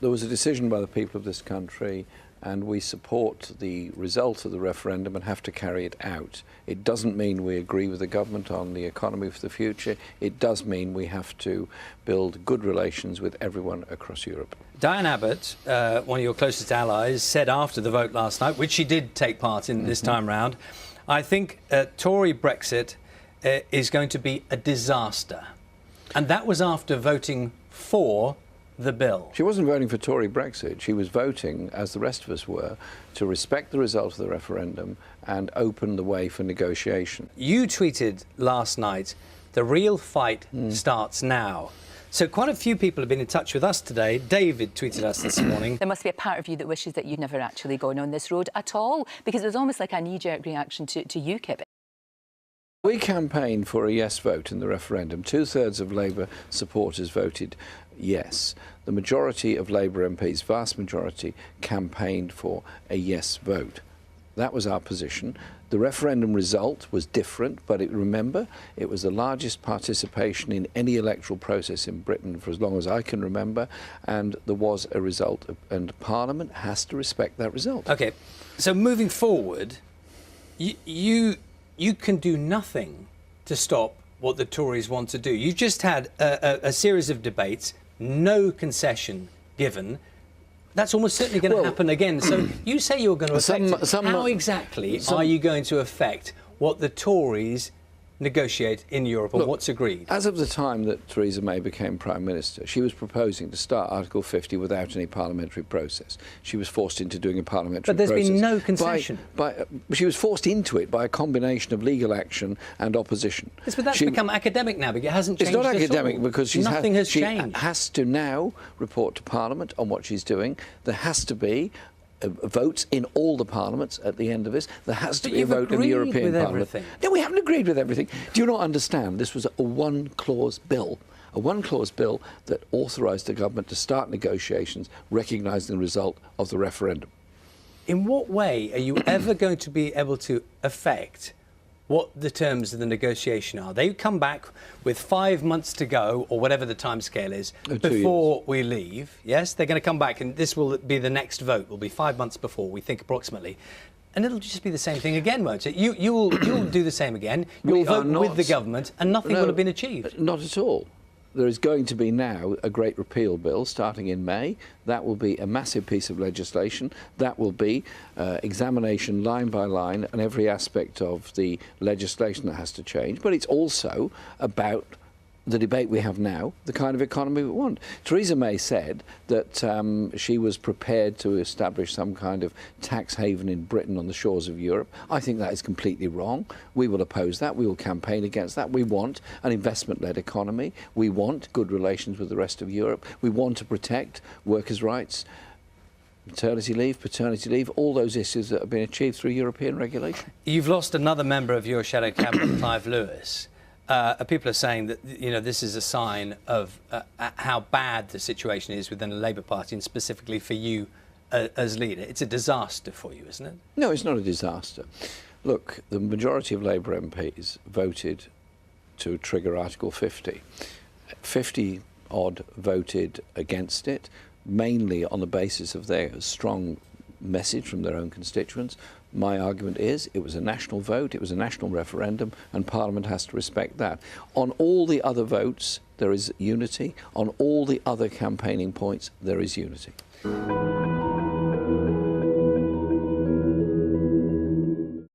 There was a decision by the people of this country, and we support the result of the referendum and have to carry it out. It doesn't mean we agree with the government on the economy for the future. It does mean we have to build good relations with everyone across Europe. Diane Abbott, one of your closest allies, said after the vote last night, which she did take part in this time round, I think Tory Brexit is going to be a disaster. And that was after voting for the bill. She wasn't voting for Tory Brexit. She was voting, as the rest of us were, to respect the result of the referendum and open the way for negotiation. You tweeted last night, the real fight starts now. So quite a few people have been in touch with us today. David tweeted us this morning. There must be a part of you that wishes that you'd never actually gone on this road at all, because it was almost like a knee-jerk reaction to UKIP. We campaigned for a yes vote in the referendum. 2/3 of Labour supporters voted yes. The majority of Labour MPs, vast majority, campaigned for a yes vote. That was our position. The referendum result was different, but remember, it was the largest participation in any electoral process in Britain for as long as I can remember, and there was a result, and Parliament has to respect that result. OK, so moving forward, you can do nothing to stop what the Tories want to do. You've just had a series of debates, no concession given. That's almost certainly going to happen again. So you say you're going to affect it. How exactly are you going to affect what the Tories negotiate in Europe, or what's agreed? As of the time that Theresa May became Prime Minister, she was proposing to start Article 50 without any parliamentary process. She was forced into doing a parliamentary process. But there's been no concession. She was forced into it by a combination of legal action and opposition. Yes, but that's become academic now, because it hasn't changed. It's not academic because nothing has changed. She has to now report to Parliament on what she's doing. There has to be votes in all the parliaments at the end of this. There has to be a vote in the European Parliament. No, we haven't agreed with everything. Do you not understand? This was a one-clause bill. A one-clause bill that authorised the government to start negotiations, recognising the result of the referendum. In what way are you ever going to be able to affect what the terms of the negotiation are? They come back with 5 months to go, or whatever the timescale is, before we leave. Yes, they're going to come back, and this will be the next vote. Will be 5 months before, we think, approximately. And it'll just be the same thing again, won't it? You'll do the same again. You'll vote with the government, and nothing will have been achieved. Not at all. There is going to be now a great repeal bill starting in May. That will be a massive piece of legislation. That will be examination line by line and every aspect of the legislation that has to change. But it's also about the debate we have now, the kind of economy we want. Theresa May said that she was prepared to establish some kind of tax haven in Britain on the shores of Europe. I think that is completely wrong. We will oppose that. We will campaign against that. We want an investment-led economy. We want good relations with the rest of Europe. We want to protect workers' rights, maternity leave, paternity leave, all those issues that have been achieved through European regulation. You've lost another member of your shadow cabinet, Clive Lewis. People are saying that this is a sign of how bad the situation is within the Labour Party, and specifically for you as leader. It's a disaster for you, isn't it? No, it's not a disaster. Look, the majority of Labour MPs voted to trigger Article 50. 50-odd voted against it, mainly on the basis of their strong message from their own constituents. My argument is it was a national vote, it was a national referendum, and Parliament has to respect that. On all the other votes, there is unity. On all the other campaigning points, there is unity.